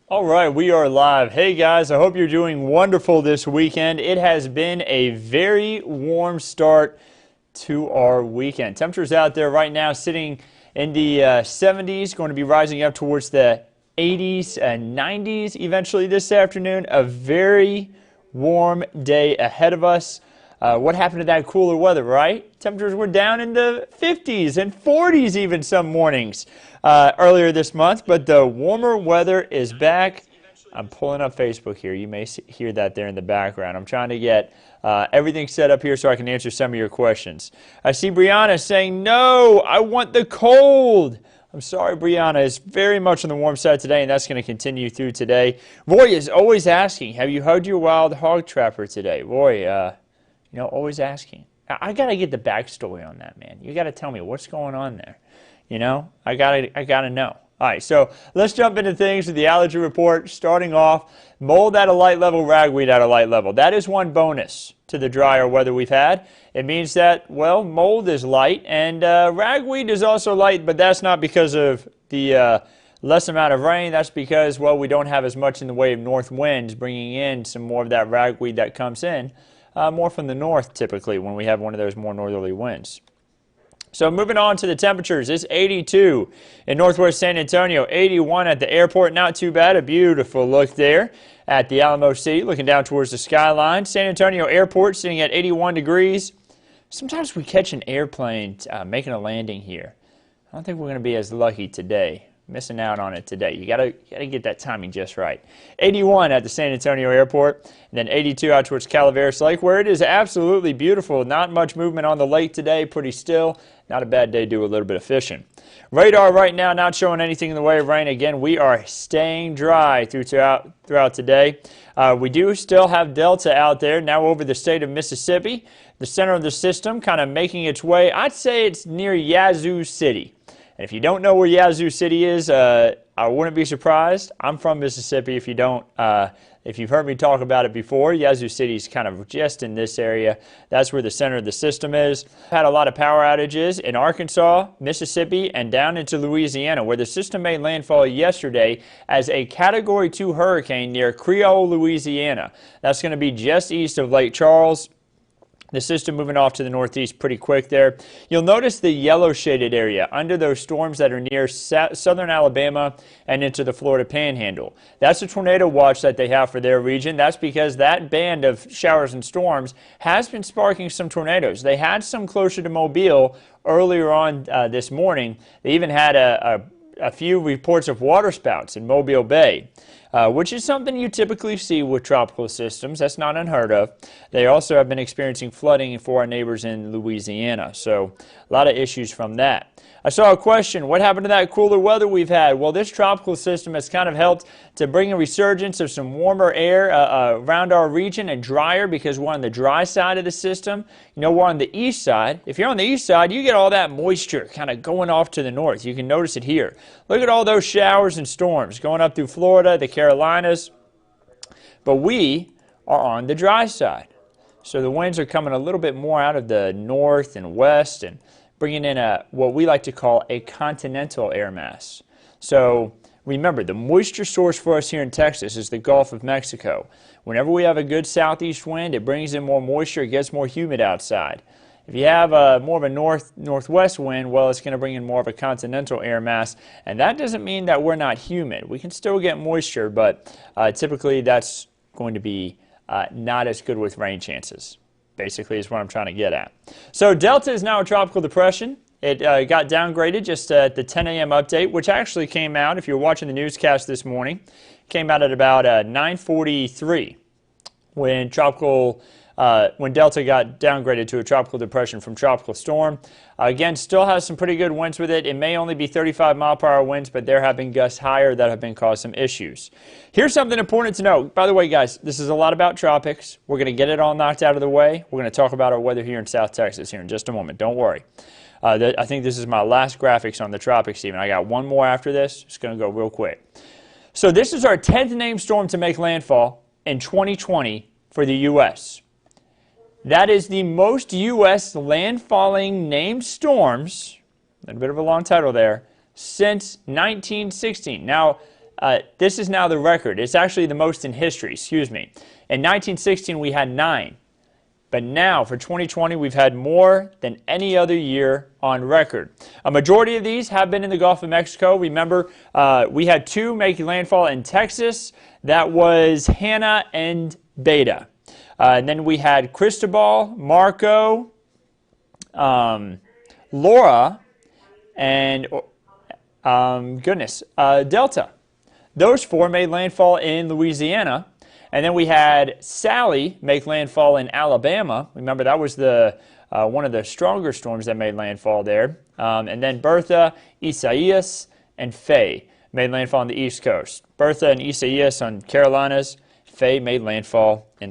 All right, we are live. Hey guys, I hope you're doing wonderful this weekend. It has been a very warm start to our weekend. Temperatures out there right now sitting in the 70s, going to be rising up towards the 80s and 90s eventually this afternoon. A very warm day ahead of us. What happened to that cooler weather, right? Temperatures were down in the 50s and 40s even some mornings earlier this month, but the warmer weather is back. I'm pulling up Facebook here. You may hear that there in the background. I'm trying to get everything set up here so I can answer some of your questions. I see Brianna saying, no, I want the cold. I'm sorry, Brianna. It's very much on the warm side today, and that's going to continue through today. Roy is always asking, have you hugged your wild hog trapper today? Roy, always asking. I got to get the backstory on that, man. You got to tell me what's going on there. I gotta know. All right, so let's jump into things with the allergy report. Starting off, mold at a light level, ragweed at a light level. That is one bonus to the drier weather we've had. It means that, well, mold is light and ragweed is also light, but that's not because of the less amount of rain. That's because, well, we don't have as much in the way of north winds bringing in some more of that ragweed that comes in, more from the north typically when we have one of those more northerly winds. So moving on to the temperatures, it's 82 in northwest San Antonio, 81 at the airport. Not too bad, a beautiful look there at the Alamo City, looking down towards the skyline. San Antonio Airport sitting at 81 degrees. Sometimes we catch an airplane making a landing here. I don't think we're going to be as lucky today. Missing out on it today. You gotta get that timing just right. 81 at the San Antonio Airport, and then 82 out towards Calaveras Lake, where it is absolutely beautiful. Not much movement on the lake today, pretty still. Not a bad day to do a little bit of fishing. Radar right now not showing anything in the way of rain. Again, we are staying dry throughout today. We do still have Delta out there, now over the state of Mississippi. The center of the system kind of making its way. I'd say it's near Yazoo City. And if you don't know where Yazoo City is, I wouldn't be surprised. I'm from Mississippi. If you've heard me talk about it before, Yazoo City is kind of just in this area. That's where the center of the system is. Had a lot of power outages in Arkansas, Mississippi, and down into Louisiana, where the system made landfall yesterday as a Category 2 hurricane near Creole, Louisiana. That's going to be just east of Lake Charles. The system moving off to the northeast pretty quick there. You'll notice the yellow shaded area under those storms that are near southern Alabama and into the Florida Panhandle. That's a tornado watch that they have for their region. That's because that band of showers and storms has been sparking some tornadoes. They had some closer to Mobile earlier on this morning. They even had a few reports of waterspouts in Mobile Bay. Which is something you typically see with tropical systems. That's not unheard of. They also have been experiencing flooding for our neighbors in Louisiana. So a lot of issues from that. I saw a question, what happened to that cooler weather we've had? Well, this tropical system has kind of helped to bring a resurgence of some warmer air around our region and drier because we're on the dry side of the system. We're on the east side. If you're on the east side, you get all that moisture kind of going off to the north. You can notice it here. Look at all those showers and storms going up through Florida, the Carolinas. But we are on the dry side. So the winds are coming a little bit more out of the north and west and bringing in what we like to call a continental air mass. So remember, the moisture source for us here in Texas is the Gulf of Mexico. Whenever we have a good southeast wind, it brings in more moisture, it gets more humid outside. If you have more of a northwest wind, well, it's going to bring in more of a continental air mass, and that doesn't mean that we're not humid. We can still get moisture, but typically that's going to be not as good with rain chances. Basically is what I'm trying to get at. So Delta is now a tropical depression. It got downgraded just at the 10 a.m. update, which actually came out, if you were watching the newscast this morning, came out at about 9:43 when Delta got downgraded to a tropical depression from tropical storm. Again, still has some pretty good winds with it. It may only be 35-mile-per-hour winds, but there have been gusts higher that have been causing some issues. Here's something important to know. By the way, guys, this is a lot about tropics. We're going to get it all knocked out of the way. We're going to talk about our weather here in South Texas here in just a moment. Don't worry. I think this is my last graphics on the tropics even. I got one more after this. It's going to go real quick. So this is our 10th named storm to make landfall in 2020 for the U.S. That is the most U.S. landfalling named storms, a bit of a long title there, since 1916. Now, this is now the record. It's actually the most in history, excuse me. In 1916, we had 9. But now, for 2020, we've had more than any other year on record. A majority of these have been in the Gulf of Mexico. Remember, we had 2 make landfall in Texas. That was Hannah and Beta. And then we had Cristobal, Marco, Laura, and Delta. Those 4 made landfall in Louisiana. And then we had Sally make landfall in Alabama. Remember, that was the one of the stronger storms that made landfall there. And then Bertha, Isaias, and Faye made landfall on the East Coast. Bertha and Isaias on Carolinas. Faye made landfall in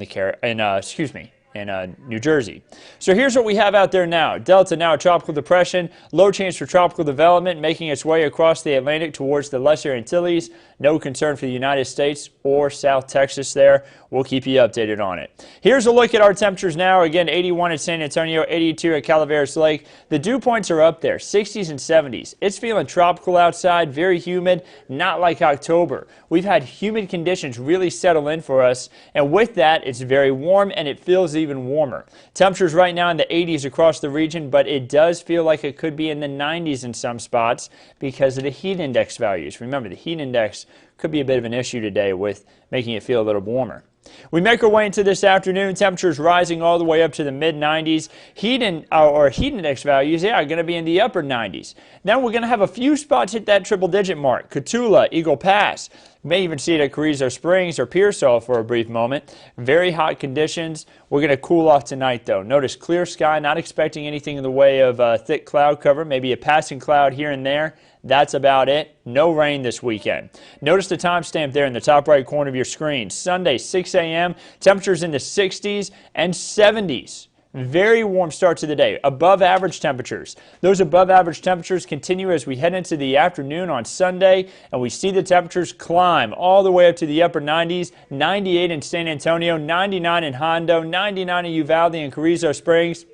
New Jersey. So here's what we have out there now. Delta, now a tropical depression. Low chance for tropical development, making its way across the Atlantic towards the Lesser Antilles. No concern for the United States or South Texas there. We'll keep you updated on it. Here's a look at our temperatures now. Again, 81 at San Antonio, 82 at Calaveras Lake. The dew points are up there, 60s and 70s. It's feeling tropical outside, very humid, not like October. We've had humid conditions really settle in for us, and with that, it's very warm and it feels even warmer. Temperatures right now in the 80s across the region, but it does feel like it could be in the 90s in some spots because of the heat index values. Remember, the heat index could be a bit of an issue today with making it feel a little warmer. We make our way into this afternoon. Temperatures rising all the way up to the mid-90s. Heat index values, going to be in the upper 90s. Then we're going to have a few spots hit that triple-digit mark. Cotulla, Eagle Pass. You may even see it at Carrizo Springs or Pearsall for a brief moment. Very hot conditions. We're going to cool off tonight, though. Notice clear sky, not expecting anything in the way of thick cloud cover, maybe a passing cloud here and there. That's about it. No rain this weekend. Notice the timestamp there in the top right corner of your screen. Sunday, 6 a.m., temperatures in the 60s and 70s. Very warm start to the day, above average temperatures. Those above average temperatures continue as we head into the afternoon on Sunday, and we see the temperatures climb all the way up to the upper 90s, 98 in San Antonio, 99 in Hondo, 99 in Uvalde and Carrizo Springs.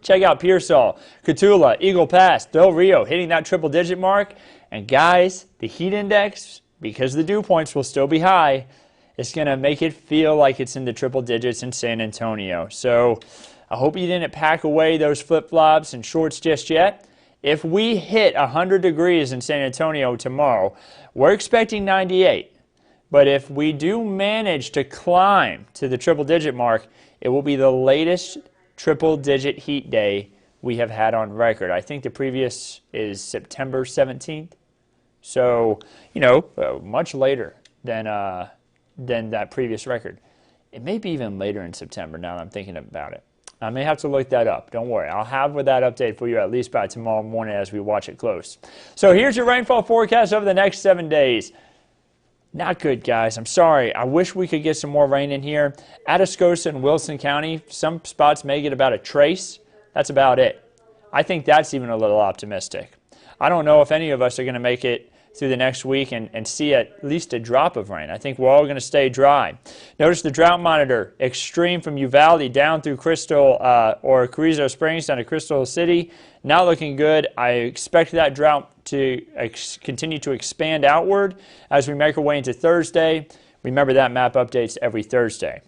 Check out Pearsall, Cotulla, Eagle Pass, Del Rio hitting that triple-digit mark. And guys, the heat index, because the dew points will still be high, it's going to make it feel like it's in the triple digits in San Antonio. So I hope you didn't pack away those flip-flops and shorts just yet. If we hit 100 degrees in San Antonio tomorrow, we're expecting 98. But if we do manage to climb to the triple-digit mark, it will be the latest triple-digit heat day we have had on record. I think the previous is September 17th. So, much later than that previous record. It may be even later in September now that I'm thinking about it. I may have to look that up. Don't worry. I'll have that update for you at least by tomorrow morning as we watch it close. So here's your rainfall forecast over the next 7 days. Not good, guys. I'm sorry. I wish we could get some more rain in here. Atascosa and Wilson County, some spots may get about a trace. That's about it. I think that's even a little optimistic. I don't know if any of us are going to make it through the next week and see at least a drop of rain. I think we're all going to stay dry. Notice the drought monitor, extreme from Uvalde down through Crystal or Carrizo Springs down to Crystal City. Not looking good. I expect that drought to continue to expand outward as we make our way into Thursday. Remember that map updates every Thursday.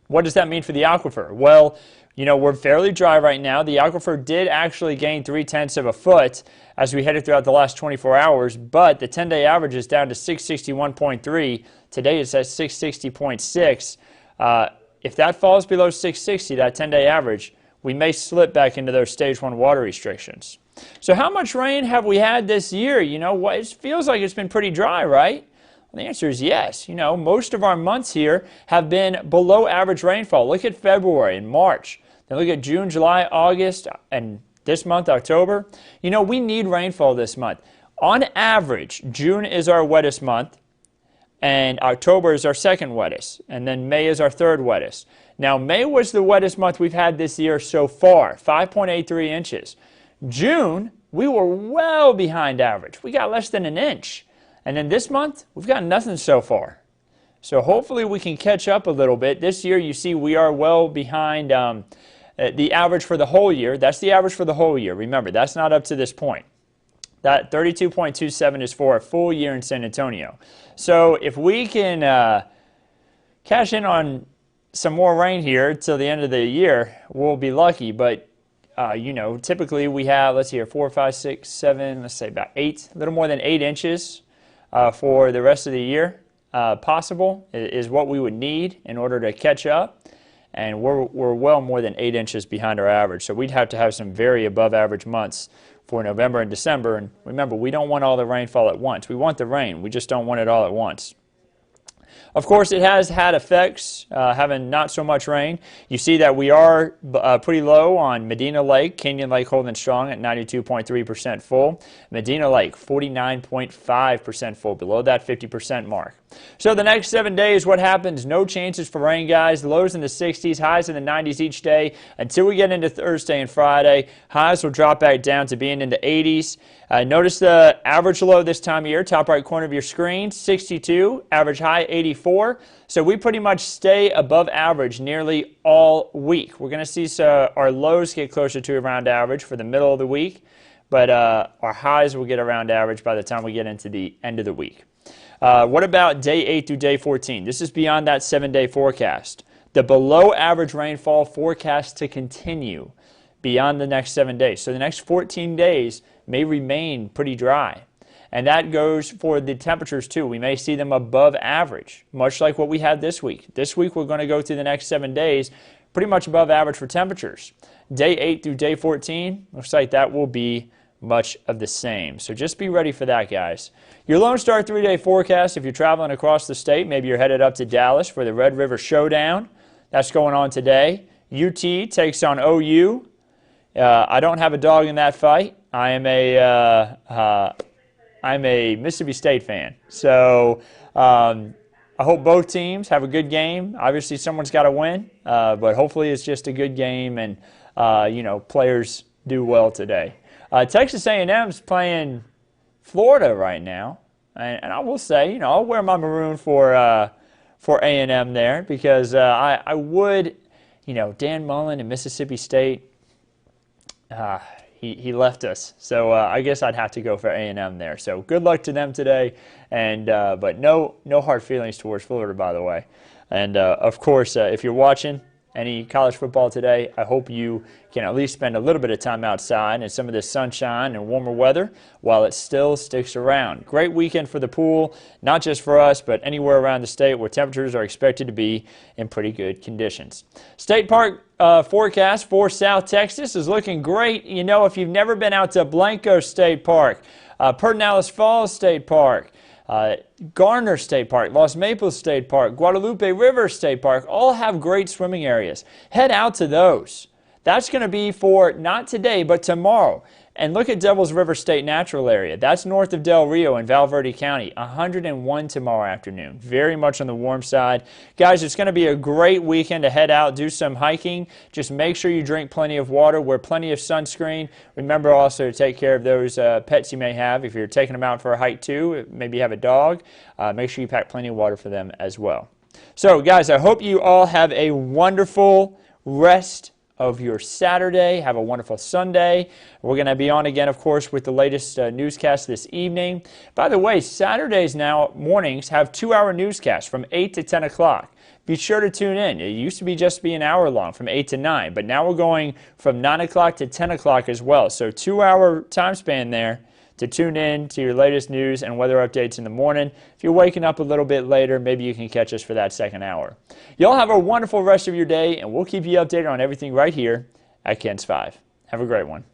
What does that mean for the aquifer? Well, we're fairly dry right now. The aquifer did actually gain 0.3 of a foot as we headed throughout the last 24 hours, but the 10-day average is down to 661.3. Today it's at 660.6. If that falls below 660, that 10-day average, we may slip back into those stage 1 water restrictions. So how much rain have we had this year? It feels like it's been pretty dry, right? Well, the answer is yes. Most of our months here have been below average rainfall. Look at February and March. Then look at June, July, August, and this month, October. We need rainfall this month. On average, June is our wettest month, and October is our second wettest, and then May is our third wettest. Now, May was the wettest month we've had this year so far, 5.83 inches. June, we were well behind average. We got less than an inch. And then this month, we've got nothing so far. So hopefully we can catch up a little bit. This year, you see, we are well behind the average for the whole year. That's the average for the whole year. Remember, that's not up to this point. That 32.27 is for a full year in San Antonio. So if we can cash in on some more rain here till the end of the year, we'll be lucky. But you know, typically we have, let's see here, 4, 5, 6, 7, let's say about 8, a little more than 8 inches for the rest of the year. Possible is what we would need in order to catch up. And we're well more than 8 inches behind our average. So we'd have to have some very above average months for November and December. And remember, we don't want all the rainfall at once. We want the rain. We just don't want it all at once. Of course, it has had effects, having not so much rain. You see that we are pretty low on Medina Lake, Canyon Lake holding strong at 92.3% full. Medina Lake, 49.5% full, below that 50% mark. So the next 7 days, what happens? No chances for rain, guys. Lows in the 60s, highs in the 90s each day until we get into Thursday and Friday. Highs will drop back down to being in the 80s. Notice the average low this time of year, top right corner of your screen, 62, average high 84. So we pretty much stay above average nearly all week. We're going to see our lows get closer to around average for the middle of the week, but our highs will get around average by the time we get into the end of the week. What about day 8 through day 14? This is beyond that 7-day forecast. The below average rainfall forecast to continue beyond the next 7 days. So the next 14 days may remain pretty dry. And that goes for the temperatures too. We may see them above average, much like what we had this week. This week we're going to go through the next 7 days pretty much above average for temperatures. Day 8 through day 14, looks like that will be much of the same. So just be ready for that, guys. Your Lone Star 3-day forecast, if you're traveling across the state, maybe you're headed up to Dallas for the Red River Showdown. That's going on today. UT takes on OU. I don't have a dog in that fight. I'm a Mississippi State fan. So I hope both teams have a good game. Obviously, someone's got to win, but hopefully it's just a good game and, you know, players do well today. Texas A&M's playing Florida right now, and I will say, you know, I'll wear my maroon for A&M there because I would, you know, Dan Mullen and Mississippi State, he left us, so I guess I'd have to go for A&M there. So good luck to them today, and but no hard feelings towards Florida, by the way. And of course, if you're watching any college football today, I hope you can at least spend a little bit of time outside in some of this sunshine and warmer weather while it still sticks around. Great weekend for the pool, not just for us, but anywhere around the state where temperatures are expected to be in pretty good conditions. State Park forecast for South Texas is looking great. You know, if you've never been out to Blanco State Park, Pedernales Falls State Park, Garner State Park, Los Maples State Park, Guadalupe River State Park, all have great swimming areas. Head out to those. That's going to be for not today, but tomorrow. And look at Devils River State Natural Area. That's north of Del Rio in Val Verde County. 101 tomorrow afternoon. Very much on the warm side. Guys, it's going to be a great weekend to head out, do some hiking. Just make sure you drink plenty of water, wear plenty of sunscreen. Remember also to take care of those pets you may have. If you're taking them out for a hike too, maybe you have a dog, make sure you pack plenty of water for them as well. So guys, I hope you all have a wonderful rest of your Saturday. Have a wonderful Sunday. We're going to be on again, of course, with the latest newscast this evening. By the way, Saturdays now, mornings, have 2-hour newscasts from 8 to 10 o'clock. Be sure to tune in. It used to be just be an hour long from 8 to 9, but now we're going from 9 o'clock to 10 o'clock as well. So 2-hour time span there to tune in to your latest news and weather updates in the morning. If you're waking up a little bit later, maybe you can catch us for that second hour. Y'all have a wonderful rest of your day, and we'll keep you updated on everything right here at Ken's 5. Have a great one.